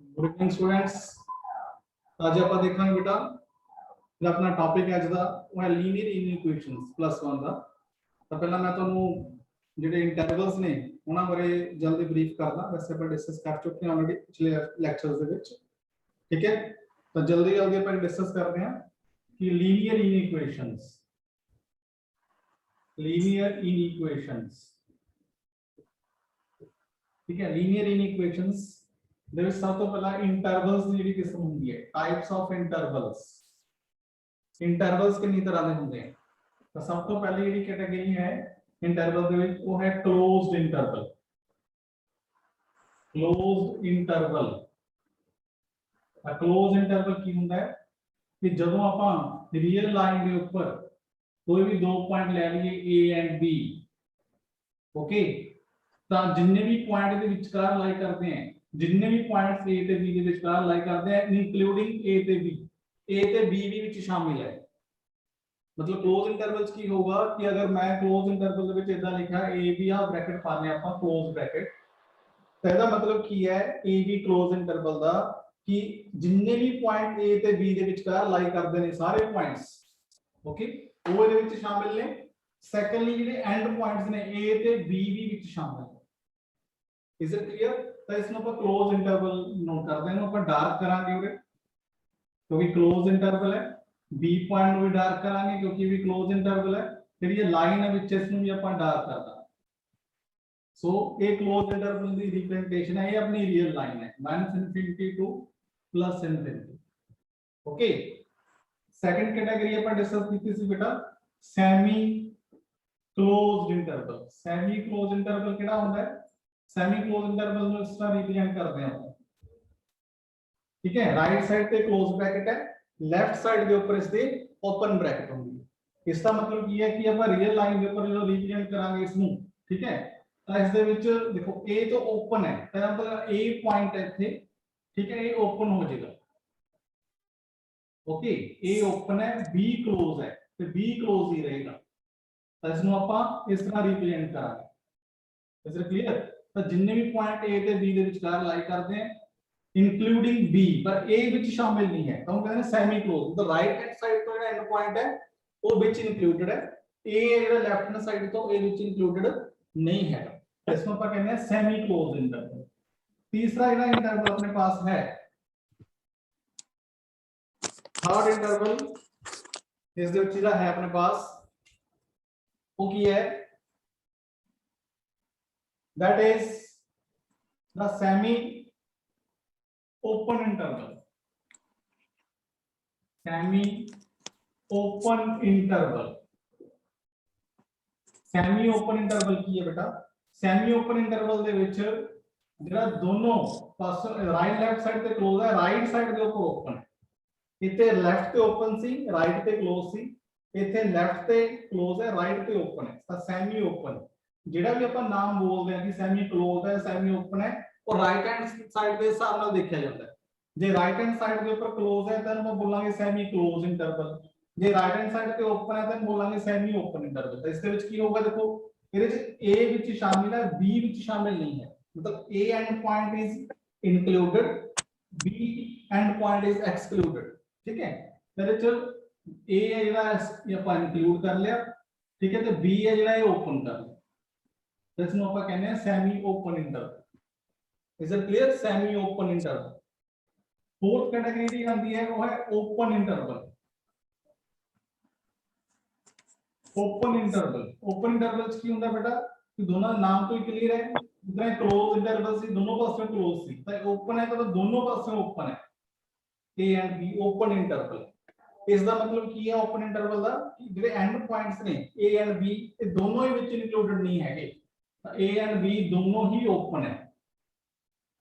Good evening students. आज आप देखेंगे बेटा जो अपना टॉपिक है अज का वो है लीनियर इनइक्वेशंस +1 का। तो पहला मैं तुहानू जिहड़े इंटरवल्स ने उन्हां बारे जल्दी ब्रीफ करदा। वैसे आप डिस्कस कर चुके हैं ऑलरेडी पिछले लैक्चर्स दे विच, ठीक है। तो जल्दी जल्दी आप डिस्कस करते हैं कि लीनियर इनइक्वेशंस, ठीक है। लीनियर इनइक्वेशंस दे विच सब तो पहला इंटरवल्स दी जिहड़ी किस्म हुंदी है, टाइप्स ऑफ इंटरवल्स। इंटरवल्स कितनी तरह के होंगे। तो सब तो पहले जिहड़ी कैटेगरी है इंटरवल दे विच वो है closed interval. Closed interval, close interval की होंदा है कि जदों आपां रियल लाइन के ऊपर कोई भी दो पॉइंट ले लीए ए एंड बी, ओके, तो जिन्ने भी पॉइंट के विचकार लाई करते हैं, जिन्ने भी पॉइंट्स ए ते बी के विचकार लाई करते हैं इंक्लूडिंग ए ते बी, ए ते बी भी विच शामिल है। मतलब क्लोज इंटरवल्स की होगा कि अगर मैं क्लोज इंटरवल दे विच इदां लिखा ए बी आ ब्रैकेट पाने आपां क्लोज ब्रैकेट, तो ਇਹਦਾ मतलब की है ए बी क्लोज इंटरवल दा कि जिन्ने भी पॉइंट ए ते बी दे विचकार लाई करदे ने सारे पॉइंट्स, ओके, वो ਇਹਦੇ ਵਿੱਚ शामिल ने। सेकेंडली ਜਿਹੜੇ एंड पॉइंट्स ने ए ते बी भी ਵਿੱਚ शामिल है। Is it clear? तो इसਨੂੰ ਆਪਾਂ क्लोज इंटरवल नोट करते हैं, ਆਪਾਂ डार्क करांगे उरे क्योंकि क्लोज इंटरवल है। बी पॉइंट भी डार्क करांगे क्योंकि भी क्लोज इंटरवल है। फिर ये लाइन है विच इसਨੂੰ भी ਆਪਾਂ डार्क करदा। सो ए क्लोज इंटरवल दी रिप्रेजेंटेशन है, ये अपनी रियल लाइन है -infinity to +infinity, okay. Second category अपन डिस्कस की थी बेटा semi closed interval. Semi close interval केड़ा होता है? सेमी क्लोज इंटरवल ਨੂੰ इस तरह रिप्रेजेंट करते हैं अपन, ठीक है। राइट साइड पे क्लोज ब्रैकेट है, लेफ्ट साइड के ऊपर इसके ओपन ब्रैकेट होगी। इसका मतलब ये है कि अपन रियल लाइन के ऊपर जो रिप्रेजेंट करांगे इसनु, ठीक है, तो इस दे विच देखो ए तो ओपन है, तो मतलब ए पॉइंट है इथे, ठीक है, ए ओपन हो जाएगा, ओके। ए ओपन है, बी क्लोज है, तो बी क्लोज ही रहेगा। तो इसनु अपन इस तरह रिप्रेजेंट करांगे। Is it clear? तो जिन्ने भी पॉइंट ए ते बी दे विचकार लाई करते हैं इंक्लूडिंग बी, पर ए विच शामिल नहीं है, तो हम कहते हैं सेमी क्लोज। तो राइट हैंड साइड तो एंड पॉइंट है वो विच इंक्लूडेड है, ए जेड़ा लेफ्ट हैंड साइड तो ए विच इंक्लूडेड नहीं है, इसमें अपन कहते हैं सेमी क्लोज इंटरवल। तीसरा जेड़ा इंटरवल अपने पास है थर्ड इंटरवल, इस दे विच जेड़ा है अपने पास वो की है, that is the semi open interval. Semi open interval, semi open interval की है बेटा? सेमी ओपन इंटरवल दे विच जेड़ा दोनों पासों राइट लेफ्ट साइड ते क्लोज है, राइट साइड दे ऊपर ओपन है। इथे लेफ्ट ते ओपन सी, राइट ते क्लोज सी, इथे लेफ्ट ते क्लोज है, राइट ते ओपन है, तो सेमी ओपन। जेड़ा भी अपन नाम बोलते हैं कि सेमी क्लोज है, सेमी ओपन है, और राइट हैंड साइड के हिसाब नाल देखा जाता है। जे राइट हैंड साइड के ऊपर क्लोज है तो हम बोलांगे सेमी क्लोज इंटरवल, जे राइट हैंड साइड पे ओपन है तो हम बोलांगे सेमी ओपन इंटरवल। तो इसके विच की होगा, देखो ਇਹਦੇ ਵਿੱਚ ए विच शामिल है, बी विच शामिल नहीं है, मतलब A end point is included, B end point is excluded, ठीक है। ਇਹਦੇ ਵਿੱਚ ए है ਜਿਹੜਾ ਇਹ ਆਪਾਂ इंक्लूड कर लिया, ठीक है, तो बी है ਜਿਹੜਾ ਇਹ ओपन कर लिया, तो इसਨੂੰ ਆਪਾਂ ਕਹਿੰਦੇ ਆ semi open interval. Is it clear? Semi open interval. Fourth category आती है वो है open interval. Open interval, open intervals की होता है बेटा कि दोनों नाम तो क्लियर है, जितना क्लोज इंटरवल सी दोनों पासे क्लोज सी, तो ओपन है तो दोनों पासे ओपन है, ए एंड बी ओपन इंटरवल। इसका मतलब की है ओपन इंटरवल दा कि जेडे एंड पॉइंट्स ने ए एंड बी ये दोनों ही विच इंक्लूडेड नहीं है, ए एंड बी दोनों ही ओपन है,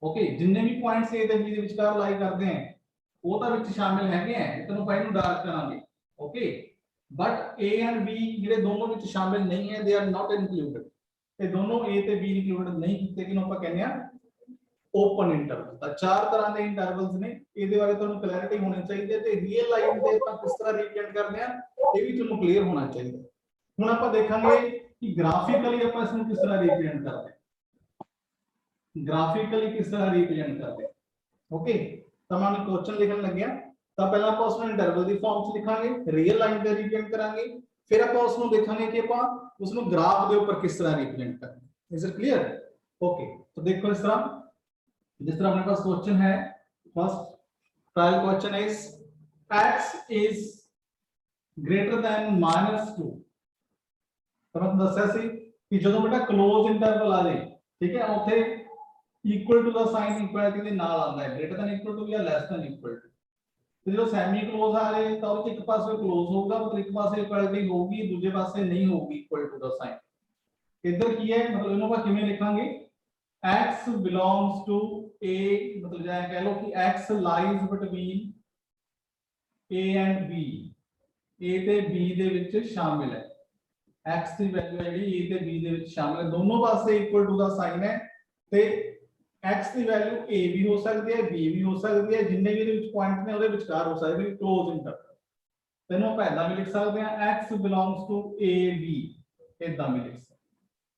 ओके। जिन्ने भी पॉइंट्स ए ते बी दे विचकार लाई करते हैं वो तो विच शामिल हैगे हैं, इतनों पहले डार्क करांगे, okay. But A and B जेडे दोनों विच शामिल नहीं है, दे आर नॉट इंक्लूडेड, ये दोनों ए ते बी इंक्लूडेड नहीं कीते कि ਆਪਾਂ ਕਹਿੰਦੇ ਆ ओपन इंटरवल। तो चार तरह के इंटरवल्स ने, ਇਹਦੇ ਬਾਰੇ ਤੁਹਾਨੂੰ क्लैरिटी होनी चाहिए ਤੇ रियल लाइन ਦੇ ਆਪਾਂ किस तरह रिप्रेजेंट करते हैं ये भी ਤੁਹਾਨੂੰ क्लियर होना चाहिए। ਹੁਣ ਆਪਾਂ ਦੇਖਾਂਗੇ कि ग्राफिकली ਆਪਾਂ ਇਸ ਨੂੰ किस तरह रिप्रेजेंट करते हैं, ग्राफिकली किस तरह रिप्रेजेंट करते हैं। ओके तो मैं क्वेश्चन लिखन लग गया ਤਾਂ ਪਹਿਲਾਂ ਆਪਾਂ ਉਸ ਨੂੰ ਇੰਟਰਵਲ ਦੀ ਫਾਰਮ ਚ ਲਿਖਾਂਗੇ ਰੀਅਲ ਲਾਈਨ ਤੇ ਰਿਪਰੈਜ਼ੈਂਟ ਕਰਾਂਗੇ ਫਿਰ ਆਪਾਂ ਉਸ ਨੂੰ ਦੇਖਾਂਗੇ ਕਿ ਆਪਾਂ ਉਸ ਨੂੰ ਗ੍ਰਾਫ ਦੇ ਉੱਪਰ ਕਿਸ ਤਰ੍ਹਾਂ ਰਿਪਰੈਜ਼ੈਂਟ ਕਰਨਾ ਇਜ਼ ਇਟ ਕਲੀਅਰ ओके तो देखो इस तरह जिस तरह अपने पास क्वेश्चन है first trial question is x is greater than -2 ਤਾਂ ਮੈਂ ਦੱਸਿਆ ਸੀ ਕਿ ਜਦੋਂ ਬੇਟਾ ক্লোਜ਼ ਇੰਟਰਵਲ ਆ ਜਾਏ ਠੀਕ ਹੈ ਉੱਥੇ ਇਕੁਅਲ ਟੂ ਦਾ ਸਾਈਨ ਇਕੁਐਲਿਟੀ ਦੇ ਨਾਲ ਆਉਂਦਾ ਹੈ ਗ੍ਰੇਟਰ ਦੈਨ ਇਕੁਅਲ ਟੂ ਜਾਂ ਲੈਸ ਦੈਨ ਇਕੁਅਲ ਟੂ ਤੇ ਜਦੋਂ ਸੈਮੀ ক্লোਜ਼ ਆ ਜਾਏ ਤਾਂ ਉਹ ਇੱਕ ਪਾਸੇ ক্লোਜ਼ ਹੋਊਗਾ ਮਤਲਬ ਇੱਕ ਪਾਸੇ ਇਕੁਐਲਿਟੀ ਹੋਊਗੀ ਦੂਜੇ ਪਾਸੇ ਨਹੀਂ ਹੋਊਗੀ ਇਕੁਅਲ ਟੂ ਦਾ ਸਾਈਨ ਇੱਧਰ ਕੀ ਹੈ ਮਤਲਬ ਇਹਨੂੰ ਆਪਾਂ ਕਿਵੇਂ ਲਿਖਾਂਗੇ x belongs to a मतलब जाए कह लो कि x lies between a and b a ਤੇ b ਦੇ ਵਿੱਚ ਸ਼ਾਮਿਲ ਹੈ x ਦੀ ਵੈਲਿਊ ਜਿਹੜੀ a ਤੇ b ਦੇ ਵਿੱਚ ਸ਼ਾਮਿਲ ਹੈ ਦੋਨੋਂ ਪਾਸੇ ਇਕੁਅਲ ਟੂ ਦਾ ਸਾਈਨ ਹੈ ਤੇ x ਦੀ ਵੈਲਿਊ a ਵੀ ਹੋ ਸਕਦੀ ਹੈ b ਵੀ ਹੋ ਸਕਦੀ ਹੈ ਜਿੰਨੇ ਵੀ ਇਹਦੇ ਵਿੱਚ ਪੁਆਇੰਟ ਨੇ ਉਹਦੇ ਵਿਚਕਾਰ ਹੋ ਸਕਦੀ ਹੈ ਕਲੋਜ਼ ਇੰਟਰਵਲ ਤੈਨੂੰ ਆਪਾਂ ਇਦਾਂ ਵੀ ਲਿਖ ਸਕਦੇ ਹਾਂ x belongs to a b ਇਦਾਂ ਵੀ ਲਿਖ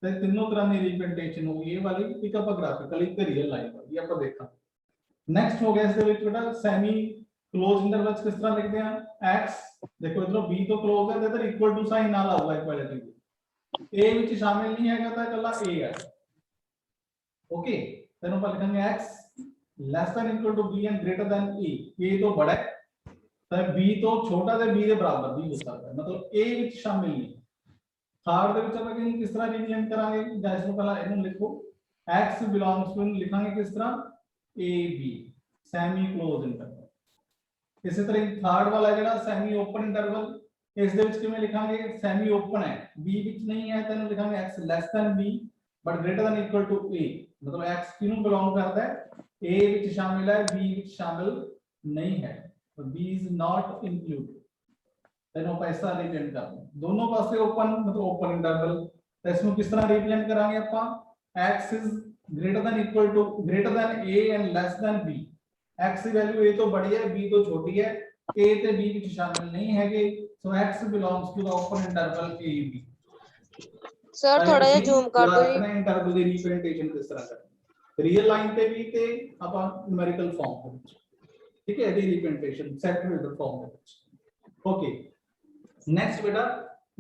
ਤੇ ਤਿੰਨੋਂ ਤਰ੍ਹਾਂ ਦੀ ਰਿਪਰੈਜ਼ੈਂਟੇਸ਼ਨ ਹੋਊਗੀ ਇਹ ਵਾਲੀ ਇੱਕ ਆਪਾਂ ਗ੍ਰਾਫਿਕਲੀ ਤੇ ਰੀਅਲ ਲਾਈਨ ਵਾਲੀ ਆਪਾਂ ਦੇਖਾਂਗੇ ਨੈਕਸਟ ਹੋ ਗਿਆ ਇਸ ਦੇ ਵਿੱਚ ਬੇਟਾ ਸੈਮੀ ক্লোਜ਼ ਇੰਟਰਵਲਸ ਕਿਸ ਤਰ੍ਹਾਂ ਲਿਖਦੇ ਆ x ਦੇਖੋ ਇਧਰੋਂ b ਤੋਂ ক্লোਜ਼ ਹੈ ਤੇ ਇਧਰ ਇਕੁਅਲ ਟੂ ਸਾਈਨ ਨਾਲ ਆਊਗਾ ਇਕੁਐਲਿਟੀ a ਵਿੱਚ ਸ਼ਾਮਿਲ ਨਹੀਂ ਹੈਗਾ ਤਾਂ ਇਕੱਲਾ a ਹੈ ਓਕੇ ਤੈਨੂੰ ਆਪਾਂ ਲਿਖਾਂਗੇ x less than equal to b and greater than a ਤੋਂ ਬੜਾ ਹੈ ਤਾਂ b ਤੋਂ ਛੋਟਾ ਤੇ b ਦੇ ਬਰਾਬਰ ਵੀ ਹੋ ਸਕਦਾ ਹੈ ਮਤਲਬ a ਵਿੱਚ ਸ਼ਾਮਿਲ ਨਹੀਂ थर्ड ਦੇ ਵਿੱਚ ਆਪਾਂ ਕਿਸ ਤਰ੍ਹਾਂ ਰਿਪਰੈਜ਼ੈਂਟ ਕਰਾਂਗੇ ਜਾਂ ਇਸ ਨੂੰ ਪਹਿਲਾਂ ਇਹਨੂੰ ਲਿਖੋ x belongs to ਲਿਖਾਂਗੇ ਕਿਸ ਤਰ੍ਹਾਂ ab ਸੈਮੀ ক্লোਜ਼ ਇੰਟਰਵਲ ਇਸੇ ਤਰ੍ਹਾਂ ਥਰਡ ਵਾਲਾ ਜਿਹੜਾ ਸੈਮੀ ਓਪਨ ਇੰਟਰਵਲ ਇਸ ਦੇ ਵਿੱਚ ਕਿਵੇਂ ਲਿਖਾਂਗੇ ਸੈਮੀ ਓਪਨ ਹੈ b ਵਿੱਚ ਨਹੀਂ ਹੈ ਤਾਂ ਇਹਨੂੰ ਲਿਖਾਂਗੇ x less than b but greater than equal to a ਮਤਲਬ x ਕਿਹਨੂੰ ਬਿਲੋਂਗ ਕਰਦਾ ਹੈ a ਵਿੱਚ ਸ਼ਾਮਿਲ ਹੈ b ਵਿੱਚ ਸ਼ਾਮਿਲ ਨਹੀਂ ਹੈ b is not included ਤੈਨੂੰ ਆਪਾਂ ਇਸ ਤਰ੍ਹਾਂ ਰਿਪਰੈਜ਼ੈਂਟ ਕਰਦੇ ਦੋਨੋਂ ਪਾਸੇ ਓਪਨ ਮਤਲਬ ਓਪਨ ਇੰਟਰਵਲ ਤਾਂ ਇਸ ਨੂੰ ਕਿਸ ਤਰ੍ਹਾਂ ਰਿਪਰੈਜ਼ੈਂਟ ਕਰਾਂਗੇ ਆਪਾਂ x is greater than equal to greater than a and less than b x the value a ਤੋਂ ਬੜੀ ਹੈ b ਤੋਂ ਛੋਟੀ ਹੈ a ਤੇ b ਵਿੱਚ ਸ਼ਾਮਿਲ ਨਹੀਂ ਹੈਗੇ ਸੋ x belongs to the open interval a b sir ਥੋੜਾ ਜਿਹਾ ਜ਼ੂਮ ਕਰ ਦਿਓ ਆਪਣਾ ਇੰਟਰਵਲ ਦੀ ਰਿਪਰੈਜ਼ੈਂਟੇਸ਼ਨ ਕਿਸ ਤਰ੍ਹਾਂ ਕਰਨੀ ਰੀਅਲ ਲਾਈਨ ਤੇ ਵੀ ਤੇ ਆਪਾਂ ਨਿਊਮੈਰੀਕਲ ਫਾਰਮ ਦੇ ਵਿੱਚ ਠੀਕ ਹੈ ਇਹਦੀ ਰਿਪਰੈਜ਼ੈਂਟੇਸ਼ਨ ਸੈਟ ਫਿਲਟਰ ਫਾਰਮ ਦੇ ਵਿੱਚ ਓਕੇ नेक्स्ट बेटा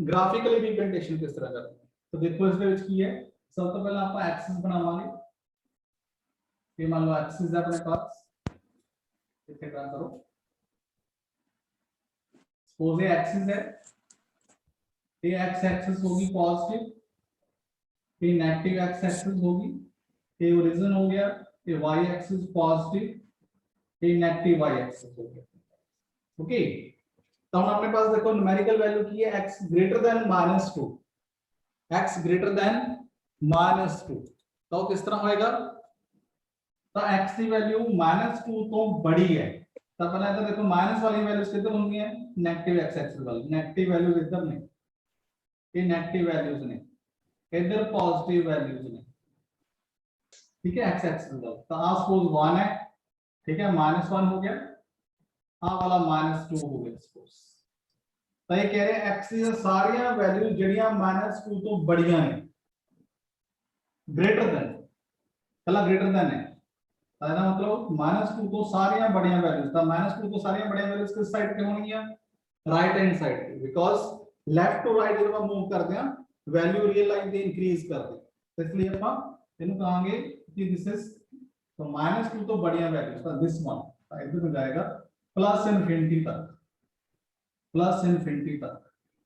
ग्राफिकली रिप्रेजेंटेशन किस तरह करते हैं तो देखो इसके ਵਿੱਚ ਕੀ ਹੈ ਸਭ ਤੋਂ ਪਹਿਲਾਂ ਆਪਾਂ ਐਕਸਿਸ ਬਣਾਵਾਂਗੇ ਇਹ ਮੰਨ ਲਓ ਐਕਸਿਸ ਹੈ ਆਪਣੇ ਪਾਸ ਇੱਥੇ ਡਰਾ ਕਰੋ ਸਪੋਜ਼ ਇਹ ਐਕਸਿਸ ਹੈ ਇਹ ਐਕਸ ਐਕਸਿਸ ਹੋਗੀ ਪॉजिटिव ਇਹ नेगेटिव एक्स एक्सिस होगी ये ओरिजिन हो गया ये y एक्सिस पॉजिटिव ये नेगेटिव y एक्सिस हो गया ओके तो हम अपने पास देखो न्यूमेरिकल वैल्यू की है x greater than -2 x greater than -2 तो किस तरह होएगा तो x की वैल्यू -2 तो बड़ी है तो पहले इधर देखो माइनस वाली वैल्यूज किधर होंगी है नेगेटिव x एक्सिस वाली नेगेटिव वैल्यूज इधर नहीं ये नेगेटिव वैल्यूज ने इधर पॉजिटिव वैल्यूज ने ठीक है x एक्सिस वाला तो आ सपोज 1 है ठीक है -1 हो गया आ वाला -2 हो गया सपोज तो ये कह रहे हैं x दी सारियां वैल्यू जड़ियां -2 तो बड़ियां ने ग्रेटर देन कला ग्रेटर देन है इसका मतलब -2 तो सारियां बड़ियां वैल्यूज था -2 तो सारियां बड़ियां वैल्यूज किस साइड पे होंगी राइट हैंड साइड पे बिकॉज़ लेफ्ट टू राइट जब हम मूव करते हैं वैल्यू रियल लाइन पे इंक्रीज करते हैं तो इसलिए अपन इनको कहांगे कि दिस इज तो -2 तो बड़ियां वैल्यूज था दिस वन इधर हो जाएगा प्लस इनफिनिटी तक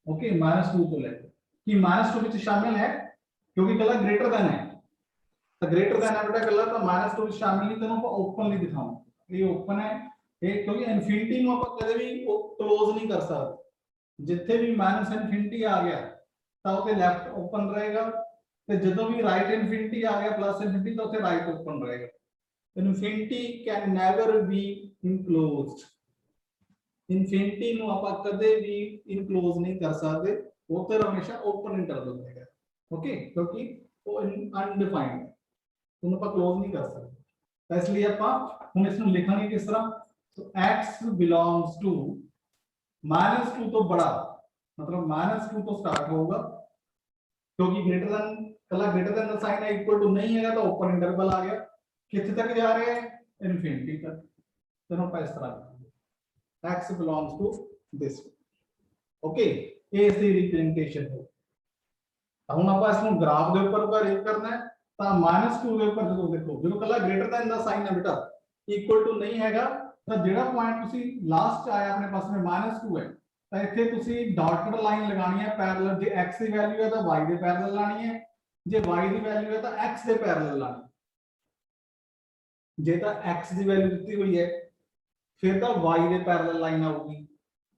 ओके -2 को लेकर कि -2 ਵਿੱਚ शामिल है क्योंकि कलर ग्रेटर देन है तो ग्रेटर देन है बेटा कलर तो -2 ਵਿੱਚ शामिल नहीं ਤੈਨੂੰ ਆਪਾਂ ਓਪਨਲੀ ਦਿਖਾਵਾਂ ਇਹ ਓਪਨ ਹੈ ਇਹ ਕਿਉਂਕਿ ਇਨਫਿਨਿਟੀ ਨੂੰ ਆਪਾਂ ਕਦੇ ਵੀ ਕਲੋਜ਼ ਨਹੀਂ ਕਰ ਸਕਦੇ ਜਿੱਥੇ ਵੀ -ਇਨਫਿਨਿਟੀ ਆ ਗਿਆ ਤਾਂ ਉਹਦੇ ਲੈਫਟ ਓਪਨ ਰਹੇਗਾ ਤੇ ਜਦੋਂ ਵੀ ਰਾਈਟ ਇਨਫਿਨਿਟੀ ਆ ਗਿਆ ਪਲੱਸ ਇਨਫਿਨਿਟੀ ਤਾਂ ਉੱਥੇ ਰਾਈਟ ਓਪਨ ਰਹੇਗਾ infinity can never be enclosed infinity ਨੂੰ ਆਪਾਂ ਕਦੇ ਵੀ ਇਨਕਲੋਜ਼ ਨਹੀਂ ਕਰ ਸਕਦੇ ਉਹ ਤਾਂ ਹਮੇਸ਼ਾ ਓਪਨ ਇੰਟਰਵਲ ਰਹੇਗਾ ओके क्योंकि वो अनडिफाइंड है ਉਹਨੂੰ ਆਪਾਂ ক্লোਜ਼ ਨਹੀਂ ਕਰ ਸਕਦੇ ਤਾਂ ਇਸ ਲਈ ਆਪਾਂ ਹੁਣ ਇਸ ਨੂੰ ਲਿਖਾਂਗੇ ਕਿਸ ਤਰ੍ਹਾਂ तो x belongs to -2 तो बड़ा मतलब -2 तो स्टार्ट होगा क्योंकि ग्रेटर देन कला ग्रेटर देन का साइन है इक्वल टू नहीं है तो ओपन इंटरवल आ गया कितने तक जा रहे हैं इनफिनिटी तक। चलो ਆਪਾਂ ਇਸ ਤਰ੍ਹਾਂ ਲਿਖਾਂਗੇ x belongs to this okay ये इसकी रिप्रेजेंटेशन है। ਹੁਣ ਆਪਾਂ ਇਸ ਨੂੰ ਗ੍ਰਾਫ ਦੇ ਉੱਪਰ ਅਰੇਂਜ ਕਰਨਾ ਹੈ ਤਾਂ -2 ਦੇ ਉੱਪਰ ਜਦੋਂ ਦੇਖੋ ਜਦੋਂ ਕੱਲਾ ਗ੍ਰੇਟਰ ਦੈਨ ਦਾ ਸਾਈਨ ਹੈ ਬੇਟਾ ਇਕੁਅਲ ਟੂ ਨਹੀਂ ਹੈਗਾ ਤਾਂ ਜਿਹੜਾ ਪੁਆਇੰਟ ਤੁਸੀਂ ਲਾਸਟ ਆਇਆ ਆਪਣੇ ਪਾਸ में -2 ਹੈ ਤਾਂ ਇੱਥੇ ਤੁਸੀਂ ਡਾਟਡ ਲਾਈਨ ਲਗਾਣੀ ਹੈ ਪੈਰਲਲ। ਜੇ x ਦੀ ਵੈਲਿਊ ਹੈ ਤਾਂ y ਦੇ ਪੈਰਲਲ ਲਾਣੀ ਹੈ, ਜੇ y ਦੀ ਵੈਲਿਊ ਹੈ ਤਾਂ x ਦੇ ਪੈਰਲਲ ਲਾਣੀ। ਜੇ ਤਾਂ x ਦੀ ਵੈਲਿਊ ਦਿੱਤੀ ਹੋਈ ਹੈ ਫਿਰ ਤਾਂ y ਦੇ ਪੈਰਲਲ ਲਾਈਨ ਆਊਗੀ,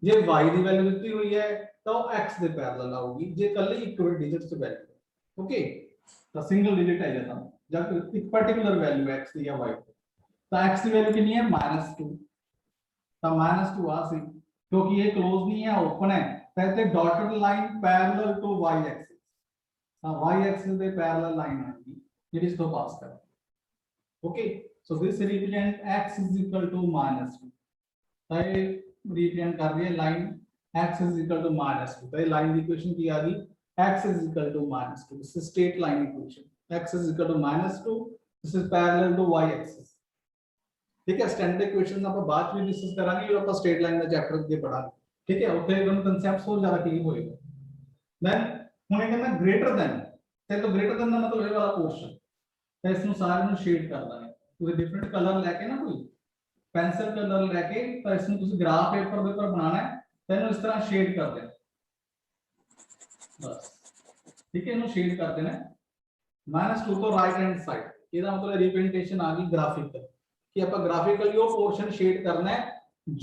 ਜੇ y ਦੀ ਵੈਲਿਊ ਦਿੱਤੀ ਹੋਈ ਹੈ तो x ਦੇ ਪੈਰਲਲ ਆਊਗੀ ਜੇ ਕੱਲੀ ਇਕੁਅਲ ਡਿਜਿਟ ਚ ਵੈਲਿਊ। ਓਕੇ ਤਾਂ ਸਿੰਗਲ ਡਿਜਿਟ ਹੈ ਜਾਂ ਜਦ ਇੱਕ ਪਾਰਟਿਕੂਲਰ ਵੈਲਿਊ x ਦੀ ਜਾਂ y ਦੀ ਤਾਂ x ਦੀ ਵੈਲਿਊ ਕਿੰਨੀ ਹੈ -2 ਤਾਂ -2 ਆ ਸੀ ਕਿਉਂਕਿ ਇਹ ক্লোਜ਼ ਨਹੀਂ ਹੈ ਓਪਨ ਹੈ ਤਾਂ ਇੱਥੇ dotted line parallel to y axis ਤਾਂ y ਐਕਸਿਸ ਦੇ ਪੈਰਲਲ ਲਾਈਨ ਆਏਗੀ ਜਿਹੜੀ ਇਸ ਤੋਂ ਪਾਸ ਕਰ। Okay so this represent x -2 ਤਾਂ ਇਹ रिप्रेजेंट कर रही है line x is equal to -2 तो ये लाइन इक्वेशन की आ गई x is equal to -2 this is straight line equation x is equal to -2 this is parallel to y axis ठीक है। स्टैंडर्ड इक्वेशन ਆਪਾਂ ਬਾਅਦ ਵਿੱਚ ਡਿਸਕਸ ਕਰਾਂਗੇ ਜਦੋਂ ਆਪਾਂ ਸਟ੍ਰੇਟ ਲਾइन ਦਾ ਚੈਪਟਰ ਦੇ ਪੜਾਂਗੇ ਠੀਕ ਹੈ ਉੱਥੇ ਤੁਹਾਨੂੰ ਕਨਸੈਪਟਸ ਹੋਰ ਜ਼ਿਆਦਾ ਕਲੀਅਰ ਹੋਏਗਾ। ਦੈਨ ਹੁਣ ਇਹ ਕਹਿੰਦਾ ਗ੍ਰੇਟਰ ਦੈਨ ਤੇ ਤੋਂ ਗ੍ਰੇਟਰ ਦੈਨ ਦਾ ਮਤਲਬ ਇਹ ਵਾਲਾ ਪੋਰਸ਼ਨ ਤਾਂ ਇਸ ਨੂੰ ਸਾਰੇ ਨੂੰ ਸ਼ੇਡ ਕਰਨਾ ਹੈ ਤੁਸੀਂ ਡਿਫਰੈਂਟ ਕਲਰ ਲੈ ਕੇ ਨਾ ਕੋਈ पेंसिल कलर लेके तो इसमें तुम ग्राफ पेपर के ऊपर बनाना है तो इस तरह शेड कर देना बस ठीक है। इन्हें शेड कर देना -2 तो राइट हैंड साइड ਇਹਦਾ मतलब रिप्रेजेंटेशन आ गई ग्राफिकल कि ਆਪਾਂ ग्राफिकली वो पोर्शन शेड करना है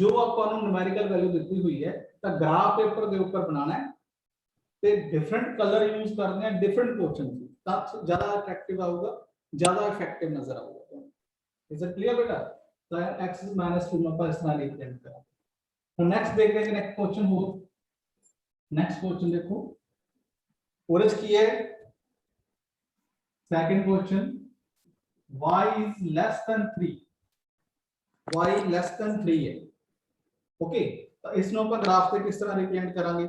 जो ਆਪਾਂ ਨੂੰ न्यूमेरिकल वैल्यू ਦਿੱਤੀ ਹੋਈ ਹੈ ਤਾਂ ग्राफ पेपर ਦੇ ਉੱਪਰ बनाना है ਤੇ डिफरेंट कलर यूज करने हैं डिफरेंट पोर्शन ਤਾਂ ज्यादा अट्रैक्टिव आएगा ज्यादा इफेक्टिव नजर आएगा। इज इट क्लियर बेटा? तो x is -2 में पर इस तरह रिप्रेजेंट करा। तो नेक्स्ट देख रहे हैं नेक्स्ट क्वेश्चन हो नेक्स्ट क्वेश्चन देखो ओरिज की है second question y is less than 3 y less than 3 है ओके। तो इसमें अपन ग्राफ से किस तरह रिप्रेजेंट करेंगे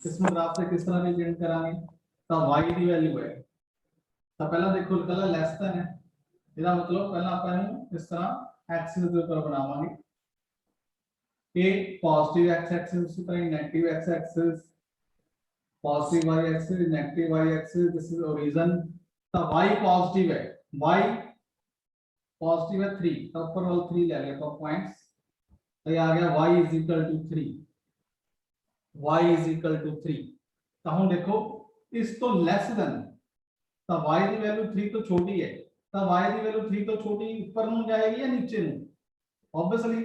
इसमें ग्राफ से किस तरह रिप्रेजेंट करेंगे तो y की वैल्यू है तो पहला देखो कलर लेस देन है ਇਹਦਾ मतलब ਪਹਿਲਾਂ ਆਪਾਂ ਇਹਨੂੰ ਇਸ ਤਰ੍ਹਾਂ ਐਕਸਿਸ ਦੇ ਉੱਪਰ ਬਣਾਵਾਂਗੇ ਇਹ ਪੋਜ਼ਿਟਿਵ ਐਕਸ ਐਕਸਿਸ ਉਸੇ ਤਰ੍ਹਾਂ negative x axis positive y axis negative y axis this is origin तो y पॉजिटिव है y पॉजिटिव है 3 तो ऊपर वाला 3 ले लिया पॉइंट्स तो ये आ गया y is equal to 3 y is equal to 3 तो हम देखो इस तो लेस देन तो y की वैल्यू 3 तो छोटी है तो y की वैल्यू 3 तो छोटी ऊपर ਨੂੰ ਜਾਏਗੀ या नीचे ਨੂੰ ऑब्वियसली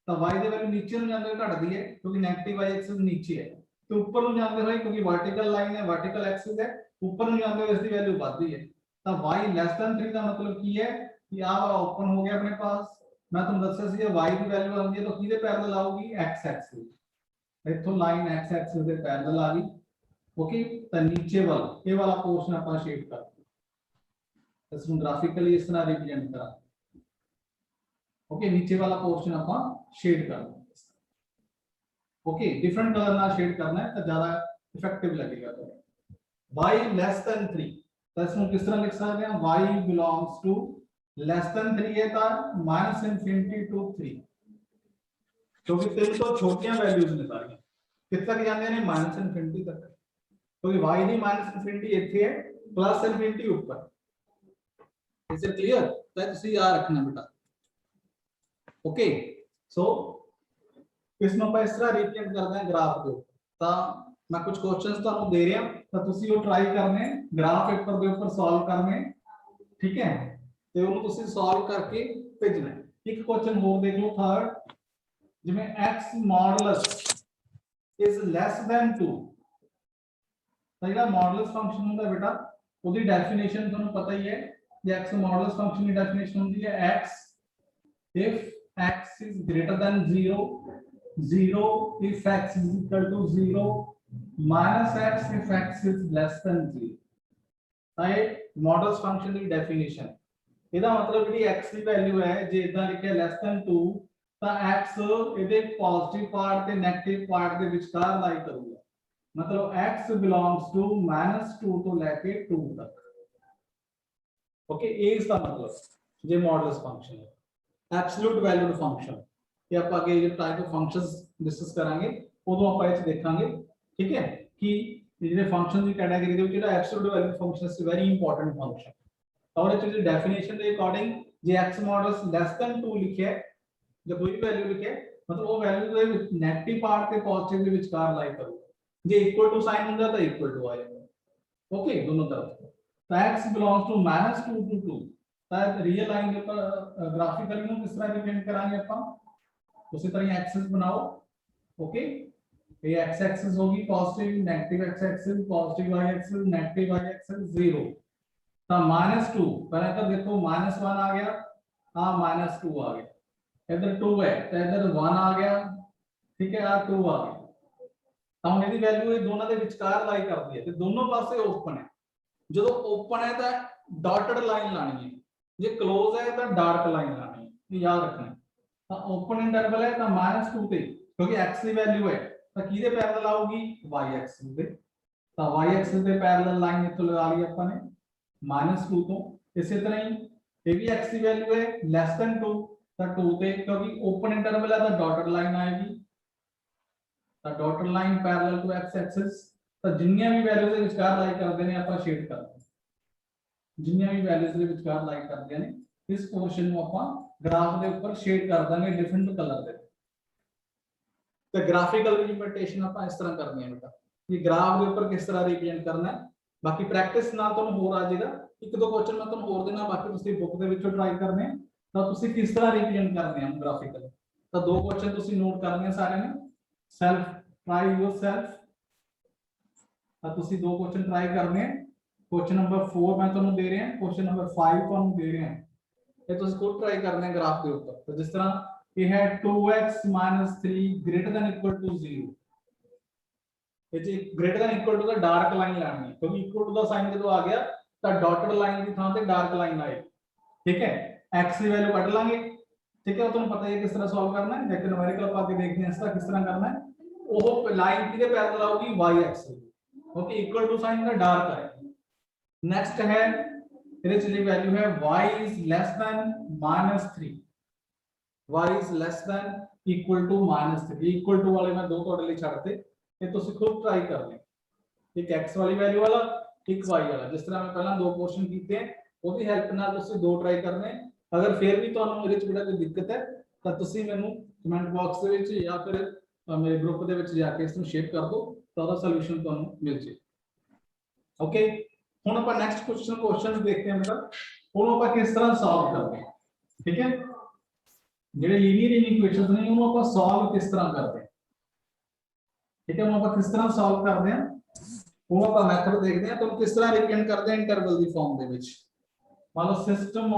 तो y की वैल्यू नीचे ਨੂੰ ਜਾਂਦੇ ਘਟਦੀ ਹੈ क्योंकि नेगेटिव y एक्सिस नीचे है तो ऊपर ਨੂੰ ਜਾਂਦੇ ਹੋਏ क्योंकि वर्टिकल लाइन है वर्टिकल एक्सिस है ऊपर ਨੂੰ ਜਾਂਦੇ ਹੋਏ इसकी वैल्यू बढ़ती है तो y लेस देन 3 का मतलब की है कि आ वाला ओपन हो गया अपने पास मैं तुम दस्या सी y की वैल्यू आंदी है तो किदे पैरेलल आऊगी x एक्सिस इथों लाइन x एक्सिस दे पैरेलल आ गई ओके तो नीचे वाला ये वाला पोर्शन अपन शेड कर इसमें ग्राफिकली इस तरह रिप्रेजेंट करा ओके नीचे वाला पोर्शन अपन शेड कर ओके डिफरेंट कलर ना शेड करना है तो ज्यादा इफेक्टिव लगेगा तो y लेस देन 3 तो इसमें किस तरह लिख सकते हैं y belongs to less than 3 है तो -इंफिनिटी टू 3 क्योंकि 3 तो छोटियां वैल्यूज ने सारी किस तक जाते हैं -इंफिनिटी तक क्योंकि y दी -इंफिनिटी ਇੱਥੇ है प्लस इंफिनिटी ऊपर इज इट क्लियर तो ਤੁਸੀਂ याद रखना बेटा ओके सो इसमें ਆਪਾਂ ਇਸ ਤਰ੍ਹਾਂ ਰਿਪਰੈਜ਼ੈਂਟ ਕਰਦੇ ਹਾਂ ਗ੍ਰਾਫ ਦੇ ਤਾਂ मैं कुछ क्वेश्चंस ਤੁਹਾਨੂੰ ਦੇ ਰਿਹਾ ਤਾਂ ਤੁਸੀਂ ਉਹ ਟਰਾਈ ਕਰਨੇ ਗ੍ਰਾਫ ਪੇਪਰ ਦੇ ਉੱਪਰ ਸੋਲਵ ਕਰਨੇ ਠੀਕ ਹੈ ਤੇ ਉਹਨੂੰ ਤੁਸੀਂ ਸੋਲਵ ਕਰਕੇ ਭੇਜਣਾ ਇੱਕ ਕੁਐਸਚਨ ਹੋਰ ਦੇਖ ਲਓ ਥਰਡ ਜਿਵੇਂ x modulus is less than 2 ਤਾਂ ਜਿਹੜਾ ਮੋਡੂਲਸ ਫੰਕਸ਼ਨ ਹੁੰਦਾ ਬੇਟਾ ਉਹਦੀ ਡੈਫੀਨੇਸ਼ਨ ਤੁਹਾਨੂੰ ਪਤਾ ਹੀ ਹੈ ਜੇ x ਮੋਡੂਲਸ ਫੰਕਸ਼ਨ ਦੀ ਡੈਫੀਨੇਸ਼ਨ ਹੁੰਦੀ ਹੈ x if x is greater than 0 0 if x is equal to 0 minus x if x is less than 0 ਤਾਂ ਇਹ ਮੋਡਲਸ ਫੰਕਸ਼ਨ ਦੀ ਡੈਫੀਨੇਸ਼ਨ ਇਹਦਾ ਮਤਲਬ ਜਿਹੜੀ x ਦੀ ਵੈਲਿਊ ਹੈ ਜੇ ਇਦਾਂ ਲਿਖਿਆ ਲੈਸ ਦੈਨ 2 ਤਾਂ x ਇਹਦੇ ਪੋਜ਼ਿਟਿਵ ਪਾਰਟ ਤੇ ਨੈਗੇਟਿਵ ਪਾਰਟ ਦੇ ਵਿਚਕਾਰ ਲਾਈ ਕਰੂਗਾ मतलब x belongs to -2 ਤੋਂ ਲੈ ਕੇ 2 ਤੱਕ ओके ये इसका मतलब ये मॉडुलस फंक्शन है। एब्सोल्यूट वैल्यूड फंक्शन ये आप आगे जो टाइप ऑफ फंक्शंस डिस्कस करांगे उदों आप ਇਹ देखांगे ठीक है कि ਜਿਹੜੇ ਫੰਕਸ਼ਨ ਦੀ ਕੈਟਾਗਰੀ ਦੇ ਵਿੱਚ ਜਿਹੜਾ absolute value function is very important function ਔਰ ਇਹ ਜਿਹੜੀ ਡੈਫੀਨੇਸ਼ਨ ਦੇ ਅਕੋਰਡਿੰਗ ਜੇ x ਮੋਡਲਸ ਲੈਸ ਦੈਨ 2 ਲਿਖਿਆ ਜੇ ਕੋਈ ਵੀ ਵੈਲਿਊ ਲਿਖਿਆ ਮਤਲਬ ਉਹ ਵੈਲਿਊ ਦੇ ਵਿੱਚ ਨੈਗੇਟਿਵ ਪਾਰਟ ਤੇ ਪੋਜ਼ਿਟਿਵ ਦੇ ਵਿਚਕਾਰ ਲਾਈ ਕਰੂਗਾ ਜੇ ਇਕੁਅਲ ਟੂ ਸਾਈਨ ਹੁੰਦਾ ਤਾਂ ਇਕੁਅਲ ਟੂ ਆ ਜਾਏਗਾ ओके दोनों तरफ तो x बिलोंग्स टू -2 to 2 ਤਾਂ ਰੀਅਲ ਲਾਈਨ ਦੇ ਉੱਪਰ ਗ੍ਰਾਫਿਕਲੀ ਨੂੰ ਕਿਸ ਤਰ੍ਹਾਂ ਰਿਪਰੈਜ਼ੈਂਟ ਕਰਾਂਗੇ ਆਪਾਂ ਉਸੇ ਤਰ੍ਹਾਂ ਐਕਸਿਸ ਬਣਾਓ ओके ये x एक्सिस होगी positive negative x axis positive y axis negative y axis 0 तो -2 पहले तो देखो -1 आ गया हां -2 आ गया इधर 2 है तो इधर 1 आ गया ठीक है आ 2 आ गया ਤਾਂ ਇਹਦੀ ਵੈਲਿਊ ਇਹ ਦੋਨਾਂ ਦੇ ਵਿਚਕਾਰ ਲਾਈ ਕਰਦੀ ਹੈ ਤੇ ਦੋਨੋਂ ਪਾਸੇ ਓਪਨ ਹੈ ਜਦੋਂ ਓਪਨ ਹੈ ਤਾਂ ਡਾਟਡ ਲਾਈਨ ਲਾਣੀ ਹੈ ਜੇ ਕਲੋਜ਼ ਹੈ ਤਾਂ ਡਾਰਕ ਲਾਈਨ ਲਾਣੀ ਹੈ ਇਹ ਯਾਦ ਰੱਖਣਾ ਤਾਂ ਓਪਨ ਇੰਟਰਵਲ ਹੈ ਤਾਂ -2 ਤੇ ਕਿਉਂਕਿ x ਦੀ ਵੈਲਿਊ ਹੈ ਤਾਂ ਕਿਹਦੇ ਪੈਰਲਲ ਆਊਗੀ y ਐਕਸਿਸ ਦੇ ਤਾਂ y ਐਕਸਿਸ ਦੇ ਪੈਰਲਲ ਲਾਈਨ ਇੱਥੋਂ ਲਗਾ ਲਈ ਆਪਾਂ ਨੇ -2 ਤੋਂ ਇਸੇ ਤਰ੍ਹਾਂ ਹੀ ਇਹ ਵੀ x ਦੀ ਵੈਲਿਊ ਹੈ ਲੈਸ ਦੈਨ 2 ਤਾਂ 2 ਤੇ ਕਿਉਂਕਿ ਓਪਨ ਇੰਟਰਵਲ ਹੈ ਤਾਂ ਡਾਟਡ ਲਾਈਨ ਆਏਗੀ ਤਾਂ dotted line parallel to x axis ਤਾਂ ਜਿੰਨੀਆਂ ਵੀ ਵੈਲਿਊਜ਼ ਦੇ ਵਿਚਕਾਰ ਲਾਈ ਕਰਦੇ ਨੇ ਆਪਾਂ ਸ਼ੇਡ ਕਰਦੇ ਹਾਂ ਜਿੰਨੀਆਂ ਵੀ ਵੈਲਿਊਜ਼ ਦੇ ਵਿਚਕਾਰ ਲਾਈ ਕਰਦੇ ਨੇ ਇਸ ਪੋਰਸ਼ਨ ਨੂੰ ਆਪਾਂ ਗ੍ਰਾਫ ਦੇ ਉੱਪਰ ਸ਼ੇਡ ਕਰ ਦਾਂਗੇ ਡਿਫਰੈਂਟ ਕਲਰ ਦੇ ਤੇ ਗ੍ਰਾਫਿਕਲ ਰਿਪਰੈਜ਼ੈਂਟੇਸ਼ਨ ਆਪਾਂ ਇਸ ਤਰ੍ਹਾਂ ਕਰਨੀ ਹੈ ਬੇਟਾ ਇਹ ਗ੍ਰਾਫ ਦੇ ਉੱਪਰ ਕਿਸ ਤਰ੍ਹਾਂ ਰਿਪਰੈਜ਼ੈਂਟ ਕਰਨਾ ਹੈ ਬਾਕੀ ਪ੍ਰੈਕਟਿਸ ਨਾਲ ਤੁਹਾਨੂੰ ਹੋਰ ਆ ਜਾਏਗਾ ਇੱਕ ਦੋ ਕੁਐਸਚਨ ਮੈਂ ਤੁਹਾਨੂੰ ਹੋਰ ਦੇਣਾ ਬਾਕੀ ਤੁਸੀਂ ਬੁੱਕ ਦੇ ਵਿੱਚੋਂ ਟਰਾਈ ਕਰਨੇ ਆ ਤਾਂ ਤੁਸੀਂ ਕਿਸ ਤਰ੍ਹਾਂ ਰਿਪਰੈਜ਼ੈਂਟ ਕਰਦੇ ਹੋ ਗ੍ਰਾਫਿਕਲ ਤਾਂ ਦੋ ਕੁਐਸਚਨ ਤੁਸੀਂ ਨੋਟ ਕਰਨੇ ਆ ਸਾਰਿਆਂ ਨੇ सेल्फ ट्राई योरसेल्फ ਤਾਂ ਤੁਸੀਂ ਦੋ ਕੁਐਸਚਨ ਟਰਾਈ ਕਰਨੇ ਕੁਐਸਚਨ ਨੰਬਰ 4 ਮੈਂ ਤੁਹਾਨੂੰ ਦੇ ਰਿਹਾ ਕੁਐਸਚਨ ਨੰਬਰ 5 ਤੁਹਾਨੂੰ ਦੇ ਰਿਹਾ ਇਹ ਤੁਸੀਂ ਖੁਦ ਟਰਾਈ ਕਰਨੇ ਗ੍ਰਾਫ ਦੇ ਉੱਪਰ ਤਾਂ ਜਿਸ ਤਰ੍ਹਾਂ ਇਹ ਹੈ 2x - 3 greater than equal to 0 ਇਹ ਜੇ greater than equal to the dark line ਲਾਣੀ ਹੈ ਕਿਉਂਕਿ equal to ਦਾ ਸਾਈਨ ਜਦੋਂ ਆ ਗਿਆ ਤਾਂ ਡਾਟਡ ਲਾਈਨ ਦੀ ਥਾਂ ਤੇ ਡਾਰਕ ਲਾਈਨ ਆਏ ਠੀਕ ਹੈ x ਦੀ ਵੈਲਿਊ ਕੱਢ ਲਾਂਗੇ ठीक है तुम्हें पता है किस तरह सॉल्व करना है लेकिन न्यूमेरिकल आप आगे देखते हैं इसका किस तरह करना है वो लाइन किधर पैरेलल आएगी y axis okay equal to sign का डार्क आएगा नेक्स्ट है इसकी चलिए वैल्यू है y is less than -3 y is less than equal to -3 equal to वाले मैं दो ਤੁਹਾਡੇ ਲਈ ਛੱਡਤੇ ਇਹ ਤੁਸੀਂ ਖੁਦ ਟਰਾਈ ਕਰ ਲੈ ਇੱਕ x ਵਾਲੀ ਵੈਲਿਊ ਵਾਲਾ ਇੱਕ y ਵਾਲਾ ਜਿਸ ਤਰ੍ਹਾਂ ਮੈਂ ਪਹਿਲਾਂ ਦੋ ਪੋਰਸ਼ਨ ਕੀਤੇ हैं ਉਹਦੀ ਹੈਲਪ ਨਾਲ ਤੁਸੀਂ ਦੋ ਟਰਾਈ ਕਰਨੇ अगर फिर भी ਤੁਹਾਨੂੰ ਇਹਦੇ ਵਿੱਚ ਬੜਾ ਕੋਈ ਦਿੱਕਤ ਹੈ ਤਾਂ ਤੁਸੀਂ ਮੈਨੂੰ ਕਮੈਂਟ ਬਾਕਸ ਦੇ ਵਿੱਚ ਜਾਂ ਫਿਰ ਮੇਰੇ ਗਰੁੱਪ ਦੇ ਵਿੱਚ ਜਾ ਕੇ ਇਸ ਨੂੰ ਸ਼ੇਅਰ ਕਰ ਦਿਓ ਤਾਂ ਉਹਦਾ ਸੋਲੂਸ਼ਨ ਤੁਹਾਨੂੰ ਮਿਲ ਜੇ ਓਕੇ ਹੁਣ ਆਪਾਂ ਨੈਕਸਟ ਕੁਐਸਚਨਸ ਦੇਖਦੇ ਹਾਂ ਬੇਟਾ ਉਹਨੂੰ ਆਪਾਂ ਕਿਸ ਤਰ੍ਹਾਂ ਸੋਲਵ ਕਰਦੇ ਹਾਂ ਠੀਕ ਹੈ ਜਿਹੜੇ ਲੀਨੀਅਰ ਇਨਇਕੁਏਸ਼ਨਸ ਨੇ ਉਹਨੂੰ ਆਪਾਂ ਸੋਲਵ ਕਿਸ ਤਰ੍ਹਾਂ ਕਰਦੇ ਹਾਂ ਠੀਕ ਹੈ ਉਹਨੂੰ ਆਪਾਂ ਕਿਸ ਤਰ੍ਹਾਂ ਸੋਲਵ ਕਰਦੇ ਹਾਂ ਉਹ ਆਪਾਂ ਮੈਥਡ ਦੇਖਦੇ ਹਾਂ ਤੁਹਾਨੂੰ ਕਿਸ ਤਰ੍ਹਾਂ ਰਿਪਰੈਜ਼ੈਂਟ ਕਰਦੇ ਹਾਂ ਇੰਟਰਵਲ ਦੀ ਫਾਰਮ ਦੇ ਵਿੱਚ ਮੰਨ ਲਓ system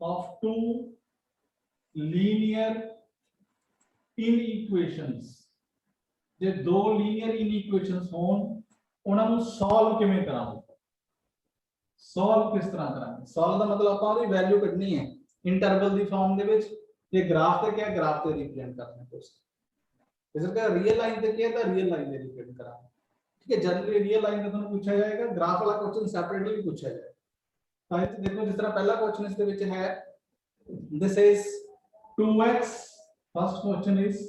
of two linear inequations ਜੇ ਦੋ linear inequations ਹੋਣ ਉਹਨਾਂ ਨੂੰ ਸੋਲਵ ਕਿਵੇਂ ਕਰਾਂਗੇ ਸੋਲਵ ਕਿਸ ਤਰ੍ਹਾਂ ਕਰਾਂਗੇ ਸੋਲਵ ਦਾ ਮਤਲਬ ਆਪਾਂ ਉਹਦੀ ਵੈਲਿਊ ਕੱਢਣੀ ਹੈ ਇੰਟਰਵਲ ਦੀ ਫਾਰਮ ਦੇ ਵਿੱਚ ਇਹ ਗ੍ਰਾਫ ਤੇ ਕਿਹਾ ਗ੍ਰਾਫ ਤੇ ਰਿਪਰੈਜ਼ੈਂਟ ਕਰਨਾ ਹੈ ਤੁਸੀਂ ਇਸ ਤਰ੍ਹਾਂ ਰੀਅਲ ਲਾਈਨ ਤੇ ਕਿਹਾ ਤਾਂ ਰੀਅਲ ਲਾਈਨ ਤੇ ਰਿਪਰੈਜ਼ੈਂਟ ਕਰਾਂਗੇ ਠੀਕ ਹੈ ਜਨਰਲੀ ਰੀਅਲ ਲਾਈਨ ਤੇ ਤੁਹਾਨੂੰ ਪੁੱਛਿਆ ਜਾਏਗਾ ਗ੍ਰਾਫ ਵਾਲਾ ਕੁਐਸਚਨ ਸੈਪਰੇਟਲੀ ਪੁੱਛਿਆ ਜਾਏਗਾ ਤਾਂ ਇਹ ਦੇਖੋ ਜਿਸ ਤਰ੍ਹਾਂ ਪਹਿਲਾ ਕੁਐਸਚਨ ਇਸ ਦੇ ਵਿੱਚ ਹੈ this is 2x first question is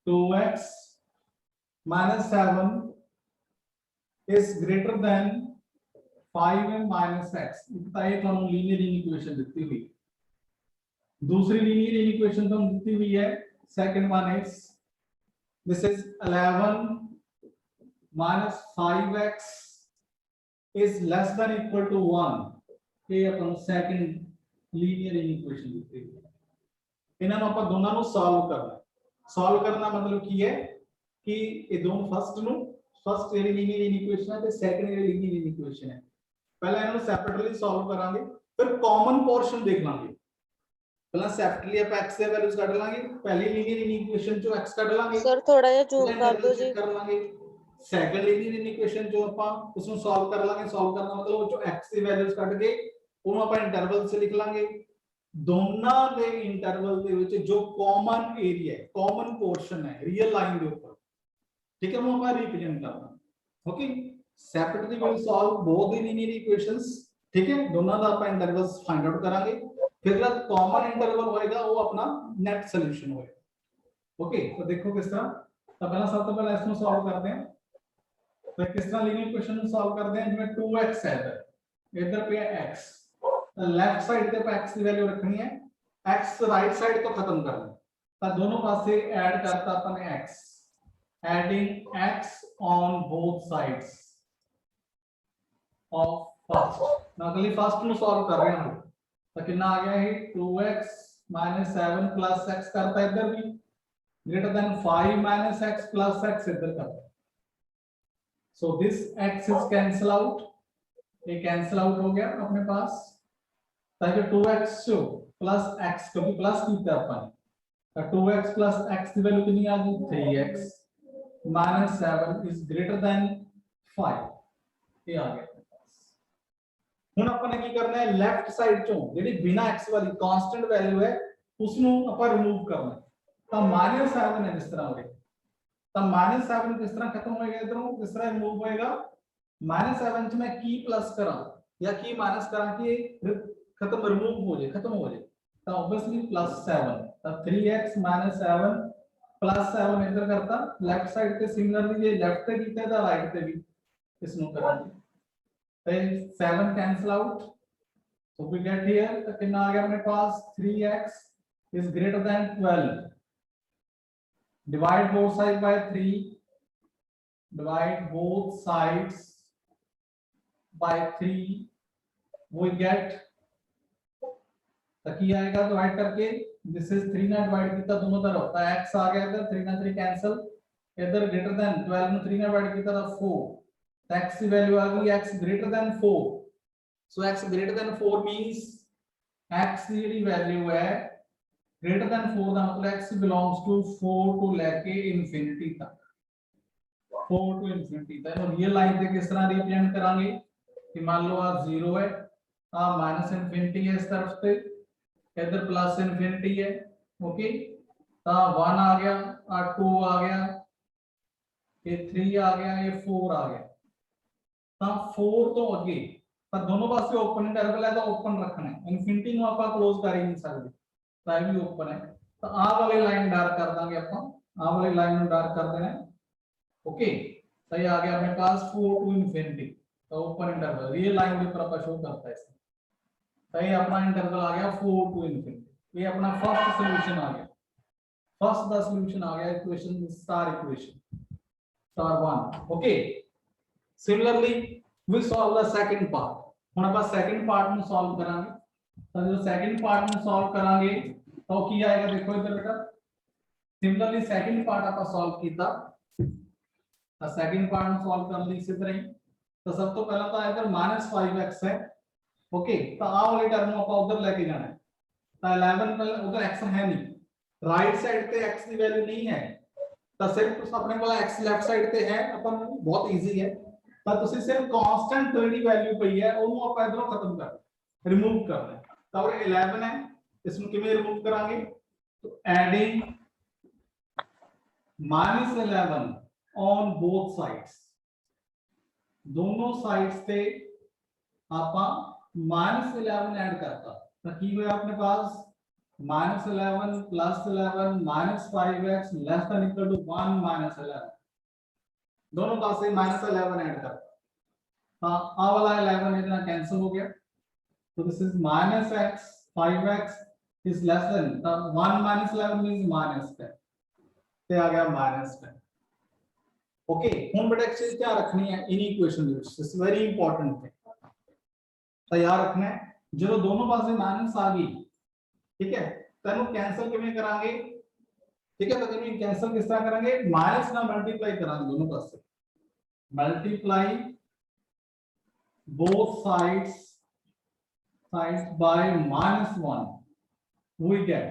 2x minus 7 is greater than 5m minus x ਇੱਕ ਤਾਂ ਇਹ ਤੁਹਾਨੂੰ ਲੀਨੀਅਰ ਇਨਇਕੁਏਸ਼ਨ ਦਿੱਤੀ ਹੋਈ दूसरी लीनियर इक्वेशन तो दी हुई है second one is this is 11 minus 5x is less than equal to 1 ये अपन सेकंड लीनियर इक्वेशन ਦਿੱਤੀ ਹੋਈ ਹੈ ਇਹਨਾਂ ਨੂੰ ਆਪਾਂ ਦੋਨਾਂ ਨੂੰ ਸੋਲਵ ਕਰਨਾ ਮਤਲਬ ਕੀ ਹੈ ਕਿ ਇਹ ਦੋਨੋਂ ਫਸਟ ਜਿਹੜੀ ਲੀਨੀਅਰ ਇਕੁਏਸ਼ਨ ਹੈ ਤੇ ਸੈਕੰਡ ਜਿਹੜੀ ਲੀਨੀਅਰ ਇਕੁਏਸ਼ਨ ਹੈ ਪਹਿਲਾਂ ਇਹਨਾਂ ਨੂੰ ਸੈਪਰੇਟਲੀ ਸੋਲਵ ਕਰਾਂਗੇ ਫਿਰ ਕਾਮਨ ਪੋਰਸ਼ਨ ਦੇਖ ਲਾਂਗੇ ਪਹਿਲਾਂ ਸੈਪਰੇਟਲੀ ਆਪਾਂ x ਦੇ ਵੈਲਿਊਜ਼ ਕੱਢ ਲਾਂਗੇ ਪਹਿਲੀ ਲੀਨੀਅਰ ਇਕੁਏਸ਼ਨ ਚੋਂ x ਕੱਢ ਲਾਂਗੇ सर थोड़ा जिहा जूम कर दो जी ਕਰ ਲਾਂਗੇ ਸੈਕੰਡ ਲੀਨੀਅਰ ਇਕੁਏਸ਼ਨ ਜੋ ਆਪਾਂ ਉਸ ਨੂੰ ਸੋਲਵ ਕਰ ਲਾਂਗੇ ਸੋਲਵ ਕਰਨਾ ਮਤਲਬ ਉਹ ਚੋਂ x ਦੀ ਵੈਲਿਊਜ਼ ਕੱਢ ਕੇ ਉਹਨੂੰ ਆਪਾਂ ਇੰਟਰਵਲ ਸੇ ਲਿਖ ਲਾਂਗੇ ਦੋਨਾਂ ਦੇ ਇੰਟਰਵਲ ਦੇ ਵਿੱਚ ਜੋ ਕਾਮਨ ਏਰੀਆ ਹੈ ਕਾਮਨ ਪੋਰਸ਼ਨ ਹੈ ਰੀਅਲ ਲਾਈਨ ਦੇ ਉੱਪਰ ਠੀਕ ਹੈ ਉਹ ਆਪਾਂ ਰਿਪਰੈਜ਼ੈਂਟ ਕਰਨਾ okay separately we will solve both the linear equations ठीक है, दोनों का आप इंटरवल्स फाइंड आउट करांगे, फिर जो कॉमन इंटरवल होएगा वो अपना नेट सॉल्यूशन होएगा। ओके, तो देखो किस तरह, तो पहला सब तो पहले इसको सॉल्व करते हैं। तो किस तरह लीनियर क्वेश्चन को सॉल्व करते हैं, जिसमें 2x है, इधर पे है x, तो लेफ्ट साइड पे x की वैल्यू रखनी है, x राइट साइड तो खत्म करना, तो दोनों पासे ऐड करता अपन x, adding x on both sides of first. ना अगली फर्स्ट ਨੂੰ सॉल्व कर रहे हैं, तो कितना आ गया है 2x 7 प्लस x करता है इधर भी, greater than 5 minus x plus x इधर करता है। So this x is cancel out, ये कैंसिल आउट हो गया अपने पास, ताकि 2x प्लस x क्योंकि प्लस कीता अपन, तो 2x प्लस x की वैल्यू कितनी आ गई 3x minus 7 is greater than 5, ये आ गया। ਹੁਣ ਆਪਾਂ ਨੇ ਕੀ ਕਰਨਾ ਹੈ, ਲੈਫਟ ਸਾਈਡ ਚੋਂ ਜਿਹੜੀ ਬਿਨਾ x ਵਾਲੀ ਕਾਂਸਟੈਂਟ ਵੈਲਿਊ ਹੈ ਉਸ ਨੂੰ ਆਪਾਂ ਰਿਮੂਵ ਕਰਨਾ ਹੈ, ਤਾਂ -7 ਹੈ ਜਿਸ ਤਰ੍ਹਾਂ ਹੋ ਗਿਆ, ਤਾਂ -7 ਕਿਸ ਤਰ੍ਹਾਂ ਖਤਮ ਹੋਏਗਾ, ਇਧਰੋਂ ਕਿਸ ਤਰ੍ਹਾਂ ਰਿਮੂਵ ਹੋਏਗਾ, -7 ਚ ਮੈਂ ਕੀ ਪਲੱਸ ਕਰਾਂ ਜਾਂ ਕੀ ਮਾਈਨਸ ਕਰਾਂ ਕਿ ਇਹ ਖਤਮ ਰਿਮੂਵ ਹੋ ਜਾਏ, ਖਤਮ ਹੋ ਜਾਏ, ਤਾਂ ਆਬਵੀਅਸਲੀ +7, ਤਾਂ 3x - 7 +7 ਇਧਰ ਕਰਤਾ ਲੈਫਟ ਸਾਈਡ ਤੇ, ਸਿਮਿਲਰਲੀ ਜੇ ਲੈਫਟ ਤੇ ਕੀਤਾ ਤਾਂ ਰਾਈਟ ਤੇ ਵੀ ਇਸ ਨੂੰ ਕਰਾਂਗੇ, 7 cancel out, so we get here तो कितना आ गया अपने पास 3x is greater than 12, divide both sides by 3, divide both sides by 3, we get तो क्या आएगा डिवाइड करके, this is 3 ना डिवाइड किया दोनों तरफ, तो x आ गया इधर, 3 ना 3 कैंसिल, इधर ग्रेटर देन 12 में 3 ना डिवाइड किया था 4, x की वैल्यू आ गई x ग्रेटर देन 4, सो x greater than 4 means x की ਜਿਹੜੀ वैल्यू है ग्रेटर देन 4 ਦਾ मतलब x बिलोंग्स टू 4 ਤੋਂ ਲੈ ਕੇ ਇਨਫਿਨਿਟੀ ਤੱਕ, 4 ਤੋਂ ਇਨਫਿਨਿਟੀ ਤੱਕ। ਇਹਨੂੰ ਰੀਅਲ ਲਾਈਨ ਤੇ ਕਿਸ ਤਰ੍ਹਾਂ ਰਿਪਰੈਜ਼ੈਂਟ ਕਰਾਂਗੇ ਕਿ ਮੰਨ ਲਓ ਆ 0 ਹੈ, ਆ ਮਾਈਨਸ ਇਨਫਿਨਿਟੀ ਹੈ ਇਸ ਤਰਫ ਤੇ, इधर प्लस इनफिनिटी है, ओके, तो 1 आ गया, आ 2 आ गया, ये 3 आ गया, ये 4 आ गया, ਤਾਂ 4 ਤੋਂ ਅੱਗੇ ਤਾਂ ਦੋਨੋਂ ਪਾਸੇ ਓਪਨ ਇੰਟਰਵਲ ਹੈ, ਤਾਂ ਓਪਨ ਰੱਖਣਾ ਹੈ, ਇਨਫਿਨਿਟੀ ਨੂੰ ਆਪਾਂ ক্লোਜ਼ ਕਰ ਹੀ ਨਹੀਂ ਸਕਦੇ, ਤਾਂ ਇਹ ਵੀ ਓਪਨ ਹੈ, ਤਾਂ ਆਹ ਵਾਲੀ ਲਾਈਨ ਡਾਰਕ ਕਰ ਦਾਂਗੇ ਆਪਾਂ, ਆਹ ਵਾਲੀ ਲਾਈਨ ਨੂੰ ਡਾਰਕ ਕਰ ਦੇਣਾ, ओके, तो ये आ गया अपने पास 4 टू इनफिनिटी, तो ओपन इंटरवल रियल लाइन के ऊपर अपन शो करता है इसमें, तो ये अपना इंटरवल आ गया 4 टू इनफिनिटी, ये अपना फर्स्ट सॉल्यूशन आ गया, फर्स्ट द सॉल्यूशन आ गया equation star equation star 1, okay. Similarly we solve the second part, ਹੁਣ ਆਪਾਂ ਸੈਕੰਡ ਪਾਰਟ ਨੂੰ ਸੋਲਵ ਕਰਾਂਗੇ, ਤਾਂ ਜਦੋਂ ਸੈਕੰਡ ਪਾਰਟ ਨੂੰ ਸੋਲਵ ਕਰਾਂਗੇ ਤਾਂ ਕੀ ਆਏਗਾ ਦੇਖੋ ਇੱਧਰ ਬੇਟਾ, ਸਿਮਿਲਰਲੀ ਸੈਕੰਡ ਪਾਰਟ ਆਪਾਂ ਸੋਲਵ ਕੀਤਾ, ਤਾਂ ਸੈਕੰਡ ਪਾਰਟ ਨੂੰ ਸੋਲਵ ਕਰਨ ਲਈ ਇਸੇ ਤਰ੍ਹਾਂ ਹੀ, ਤਾਂ ਸਭ ਤੋਂ ਪਹਿਲਾਂ ਤਾਂ ਇੱਧਰ -5x ਹੈ, ओके, तो आह वाली टर्म ਆਪਾਂ ਉਧਰ ਲੈ ਕੇ ਜਾਣਾ ਹੈ, ਤਾਂ 11 ਪਹਿਲਾਂ ਉਧਰ x ਹੈ ਨਹੀਂ, ਰਾਈਟ ਸਾਈਡ ਤੇ x ਦੀ ਵੈਲਿਊ ਨਹੀਂ ਹੈ, ਤਾਂ ਸਿਰਫ ਆਪਣੇ ਕੋਲ x ਲੈਫਟ ਸਾਈਡ ਤੇ ਹੈ, ਆਪਾਂ ਨੂੰ ਬਹੁਤ ਈਜ਼ੀ ਹੈ, ਤਾਂ ਤੁਸੀਂ ਸਿਰਫ ਕਾਂਸਟੈਂਟ ਜਿਹੜੀ ਵੈਲਿਊ ਪਈ ਹੈ ਉਹਨੂੰ ਆਪਾਂ ਇਧਰੋਂ ਖਤਮ ਕਰਨਾ, ਰਿਮੂਵ ਕਰਨਾ ਹੈ, ਤਾਂ ਉਹ 11 ਹੈ, ਇਸ ਨੂੰ ਕਿਵੇਂ ਰਿਮੂਵ ਕਰਾਂਗੇ, तो एडिंग -11 ऑन बोथ साइड्स, दोनों साइड्स पे आपा -11 ऐड करता, तो की हुआ अपने पास -11 +11 -5x less than equal to 1 -11, दोनों पासे -11 ऐड करता, हाँ आ वाला 11 इतना कैंसिल हो गया, तो this is -x 5x is less than 1 - 11 means -10, ਤੇ ਆ ਗਿਆ -10, ओके। ਹੁਣ ਬੇਟਾ ਇੱਕ ਚੀਜ਼ ਧਿਆਨ ਰੱਖਣੀ ਹੈ ਇਨ ਇਕੁਏਸ਼ਨ ਦੇ ਵਿੱਚ, ਇਸ ਵੈਰੀ ਇੰਪੋਰਟੈਂਟ ਹੈ, ਤਾਂ ਯਾਦ ਰੱਖਣਾ ਹੈ ਜਦੋਂ ਦੋਨੋਂ ਪਾਸੇ ਮਾਈਨਸ ਆ ਗਈ, ਠੀਕ ਹੈ, ਤਾਂ ਇਹਨੂੰ ਕੈਨਸਲ ਕਿਵੇਂ ਕਰਾਂਗੇ, ठीक है, तो ਇਹਨੂੰ ਕੈਨਸਲ ਕਿਸ ਤਰ੍ਹਾਂ ਕਰਾਂਗੇ, ਮਾਈਨਸ ਨਾਲ ਮਲਟੀਪਲਾਈ ਕਰਾਂਗੇ ਦੋਨੋਂ ਪਾਸੇ, multiply both sides by -1 we get,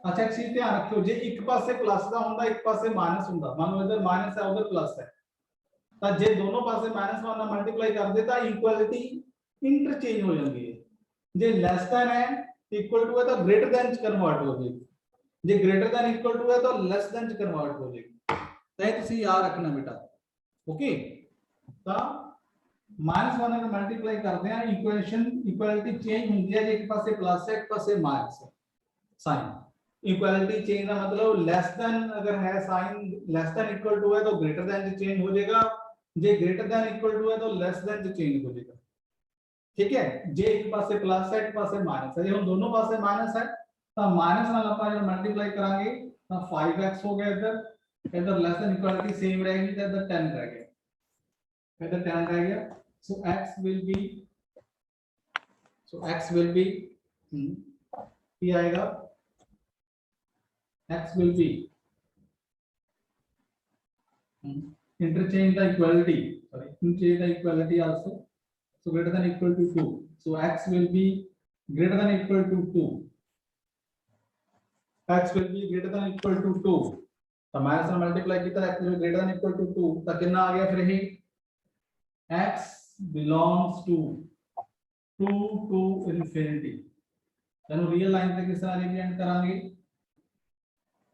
अच्छा एक चीज ध्यान रखियो, जे एक पासे प्लस ਦਾ ਹੁੰਦਾ ਇੱਕ ਪਾਸੇ ਮਾਈਨਸ ਹੁੰਦਾ, ਮੰਨ ਲਓ ਇਧਰ ਮਾਈਨਸ ਹੈ ਉਧਰ ਪਲੱਸ ਹੈ, ਤਾਂ ਜੇ ਦੋਨੋਂ ਪਾਸੇ -1 ਨਾਲ ਮਲਟੀਪਲਾਈ ਕਰਦੇ ਤਾਂ ਇਕੁਐਲਿਟੀ ਇੰਟਰਚੇਂਜ ਹੋ ਜਾਂਦੀ ਹੈ, ਜੇ ਲੈਸ ਦੈਨ ਹੈ ਇਕੁਅਲ ਟੂ ਹੈ ਤਾਂ ग्रेटर देन ਚ ਕਨਵਰਟ ਹੋ ਜਾਏਗੀ, ਜੇ ग्रेटर देन इक्वल टू है तो लेस देन ਚ ਕਨਵਰਟ ਹੋ ਜਾਏਗੀ, ਤਾਂ ਇਹ ਤੁਸੀਂ ਯਾਦ ਰੱਖਣਾ ਬੇਟਾ, ओके। ਤਾਂ -1 ਨਾਲ ਮਲਟੀਪਲਾਈ ਕਰਦੇ ਆ ਇਕੁਏਸ਼ਨ ਇਕੁਐਲਿਟੀ ਚੇਂਜ ਹੁੰਦੀ ਹੈ ਜੇ ਇੱਕ ਪਾਸੇ ਪਲੱਸ ਹੈ ਇੱਕ ਪਾਸੇ ਮਾਈਨਸ ਹੈ साइन इक्वालिटी चेंज का मतलब लेस देन अगर है sign less than equal to है तो ग्रेटर देन से चेंज हो जाएगा जे ग्रेटर देन इक्वल टू है तो लेस देन से चेंज हो जाएगा ठीक है जे एक पासे प्लस है एक पासे माइनस है हम दोनों पासे माइनस है तो माइनस नाल अपन जब मल्टीप्लाई करांगे तो 5x हो गया इधर लेस देन इक्वालिटी सेम रहेगी तो इधर 10 रह गया इधर 10 रह गया सो x will be क्या आएगा x will be interchange the equality also so greater than equal to 2 so x will be greater than equal to 2 x will be greater than equal to 2 तो माइनस से multiply किया x will be greater than equal to 2 तो कितना आ गया फिर ये x belongs to 2 to infinity तो real line पे किस तरह रिप्रेजेंट करांगे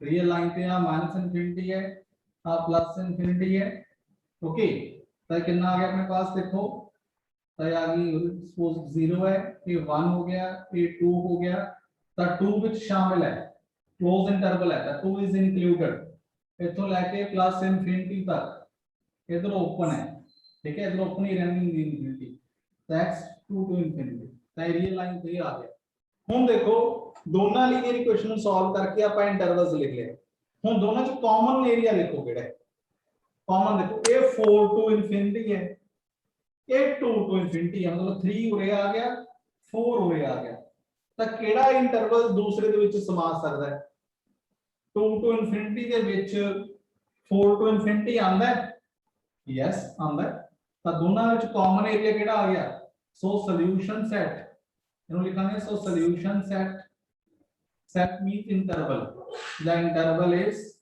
रियल लाइन पे यहाँ माइनस इनफिनिटी है प्लस इनफिनिटी है ओके तो कितना आ गया अपने पास देखो तो आ गई सपोज 0 है ये 1 हो गया ये 2 हो गया तो 2 विच शामिल है क्लोज इंटरवल है तो 2 इज इंक्लूडेड इथों लेके प्लस इनफिनिटी तक इधर ओपन है ठीक है इधर ओपन ही रहनी इनफिनिटी तो x 2 टू इनफिनिटी तो रियल लाइन पे आ गया ਹੁਣ देखो दोनों लीनियर इक्वेशन ਨੂੰ ਸੋਲਵ ਕਰਕੇ ਆਪਾਂ ਇੰਟਰਵਲਸ ਲਿਖ ਲਿਆ ਹੁਣ ਦੋਨਾਂ ਚ ਕਾਮਨ ਏਰੀਆ ਦੇਖੋ ਕਿਹੜਾ ਹੈ ਕਾਮਨ ਦੇਖੋ ਇਹ 4 ਟੂ ਇਨਫਿਨਿਟੀ ਹੈ ਇਹ 2 ਟੂ ਇਨਫਿਨਿਟੀ ਹੈ ਮਤਲਬ 3 ਉਰੇ ਆ ਗਿਆ 4 ਉਰੇ ਆ ਗਿਆ ਤਾਂ ਕਿਹੜਾ ਇੰਟਰਵਲ ਦੂਸਰੇ ਦੇ ਵਿੱਚ ਸਮਾ ਸਕਦਾ ਹੈ 2 ਟੂ ਇਨਫਿਨਿਟੀ ਦੇ ਵਿੱਚ 4 ਟੂ ਇਨਫਿਨਿਟੀ ਆਂਦਾ ਹੈ ਯੈਸ ਆਂਦਾ ਹੈ ਤਾਂ ਦੋਨਾਂ ਵਿੱਚ ਕਾਮਨ ਏਰੀਆ ਕਿਹੜਾ ਆ ਗਿਆ ਸੋ ਸੋਲੂਸ਼ਨ ਸੈਟ इन्हों लिखेंगे so solution set means interval the interval is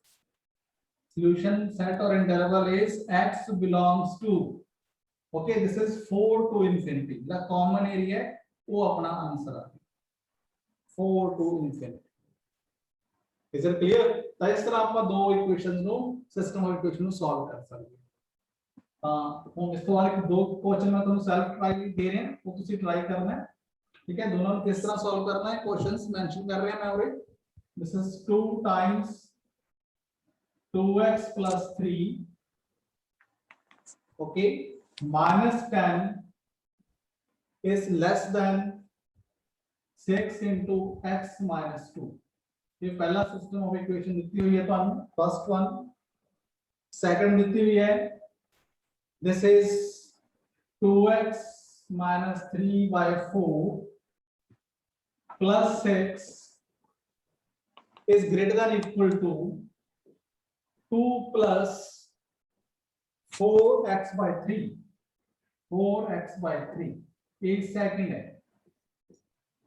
solution set or interval is x belongs to okay this is 4 to infinity the common area वो अपना answer uh 4 to infinity is it clear तो इस तरह आप दो equations नो system of equation नु solve कर सकते हां हम इस तो वाले दो क्वेश्चन में तुम सेल्फ ट्राई दे रहे हैं वो तुसी ट्राई करना है ठीक है दोनों किस तरह सॉल्व करना है क्वेश्चंस मेंशन कर रहे हैं मैं और this is 2 times 2x plus 3 okay minus 10 is less than 6 into x minus 2 ये पहला सिस्टम ऑफ इक्वेशन दी हुई है तो फर्स्ट वन सेकंड दी हुई है this is 2x minus 3 by 4 plus 6 is greater than equal to 2 plus 4x by 3 4x by 3 एक second है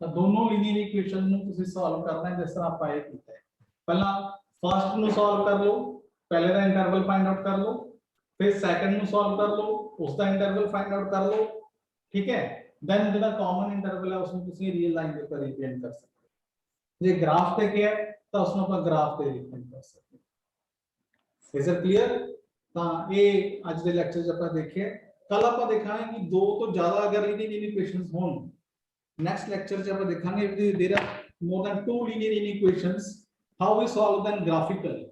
तो दोनों लीनियर इक्वेशन ਨੂੰ ਤੁਸੀਂ ਸੋਲਵ ਕਰਨਾ ਹੈ ਜਿਸ ਤਰ੍ਹਾਂ ਆਪਾਂ ਇਹ ਕੀਤਾ ਹੈ ਪਹਿਲਾਂ ਫਰਸਟ ਨੂੰ ਸੋਲਵ ਕਰ ਲਓ ਪਹਿਲੇ ਦਾ ਇੰਟਰਵਲ ਫਾਈਂਡ ਆਊਟ ਕਰ ਲਓ ਫਿਰ ਸੈਕੰਡ ਨੂੰ ਸੋਲਵ ਕਰ ਲਓ ਉਸ ਦਾ ਇੰਟਰਵਲ ਫਾਈਂਡ ਆਊਟ ਕਰ ਲਓ ठीक है देन ਜਿਹੜਾ ਕਾਮਨ ਇੰਟਰਵਲ ਹੈ ਉਸ ਨੂੰ ਤੁਸੀਂ ਰੀਅਲ ਲਾਈਨ ਦੇ ਉੱਪਰ ਰਿਪਰੈਜ਼ੈਂਟ ਕਰ ਸਕਦੇ ਹੋ ਜੇ ਗ੍ਰਾਫ ਤੇ ਕਿਹਾ ਤਾਂ ਉਸ ਨੂੰ ਆਪਾਂ ਗ੍ਰਾਫ ਤੇ ਰਿਪਰੈਜ਼ੈਂਟ ਕਰ ਸਕਦੇ ਹਾਂ ਇਜ਼ ਇਟ ਕਲੀਅਰ ਤਾਂ ਇਹ ਅੱਜ ਦੇ ਲੈਕਚਰ 'ਚ ਆਪਾਂ ਦੇਖਿਆ ਕੱਲ ਆਪਾਂ ਦੇਖਾਂਗੇ ਕਿ ਦੋ ਤੋਂ ਜ਼ਿਆਦਾ ਅਗਰ ਲੀਨੀਅਰ ਇਕੁਏਸ਼ਨਸ ਹੋਣ नेक्स्ट लेक्चर जब हम देखेंगे there are more than 2 linear equations how we solve them graphically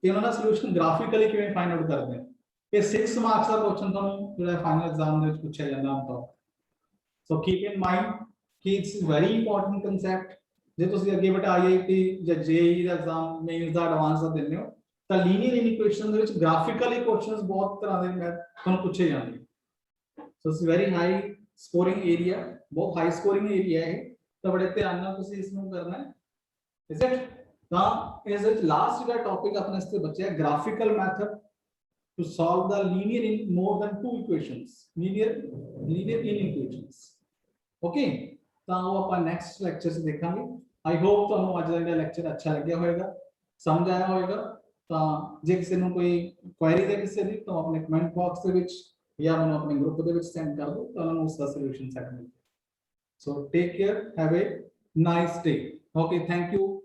ये वाला सॉल्यूशन ग्राफिकली किਵੇਂ फाइंड आउट करते हैं ये 6 मार्क्स का क्वेश्चन ਤੁਹਾਨੂੰ ਜਿਹੜਾ ਫਾਈਨਲ ਐਗਜ਼ਾਮ ਦੇ ਵਿੱਚ ਪੁੱਛਿਆ ਜਾਂਦਾ ਆਮ ਤੌਰ ਸੋ ਕੀਪ ਇਨ ਮਾਈਂਡ ਕਿ ਇਟਸ ਵੈਰੀ ਇੰਪੋਰਟੈਂਟ ਕਨਸੈਪਟ ਜੇ ਤੁਸੀਂ ਅੱਗੇ ਬਟ ਆਈਆਈਟੀ ਜਾਂ ਜੇਈ ਦਾ ਐਗਜ਼ਾਮ ਮੇਨਸ ਦਾ ਐਡਵਾਂਸ ਦਾ ਦਿੰਦੇ ਹੋ ਤਾਂ ਲੀਨੀਅਰ ਇਕੁਏਸ਼ਨ ਦੇ ਵਿੱਚ ਗ੍ਰਾਫਿਕਲੀ ਕੁਐਸਚਨਸ ਬਹੁਤ ਤਰ੍ਹਾਂ ਦੇ ਤੁਹਾਨੂੰ ਪੁੱਛੇ ਜਾਂਦੇ so it's very high scoring area बहुत हाई स्कोरिंग एरिया है तो बड़े ध्यान ਨਾਲ ਤੁਸੀਂ ਇਸ ਨੂੰ ਕਰਨਾ ਹੈ इज इट ਤਾਂ ਇਸ ਵਿੱਚ ਲਾਸਟ ਦਾ ਟੌਪਿਕ ਆਪਣੇ ਇਸ ਤੇ ਬਚਿਆ graphical method to solve the linear in more than 2 equations linear inequations okay ਤਾਂ ਉਹ ਆਪਾਂ ਨੈਕਸਟ ਲੈਕਚਰ 'ਚ ਦੇਖਾਂਗੇ ਆਈ ਹੋਪ ਤੁਹਾਨੂੰ ਅੱਜ ਦਾ ਜਿਹੜਾ ਲੈਕਚਰ ਅੱਛਾ ਲੱਗਿਆ ਹੋਵੇਗਾ ਸਮਝ ਆਇਆ ਹੋਵੇਗਾ ਤਾਂ ਜੇ ਕਿਸੇ ਨੂੰ ਕੋਈ ਕੁਐਰੀ ਹੈ ਕਿਸੇ ਦੀ ਤਾਂ ਆਪਣੇ ਕਮੈਂਟ ਬਾਕਸ ਦੇ ਵਿੱਚ या मैंने अपने ग्रुप ਦੇ ਵਿੱਚ ਸੈਂਡ ਕਰ ਦੋ ਤਾਂ ਉਹਨਾਂ ਨੂੰ ਉਸ ਦਾ ਸੋਲੂਸ਼ਨ ਸੈਟ ਮਿਲ ਜਾਏ so take care have a nice day okay thank you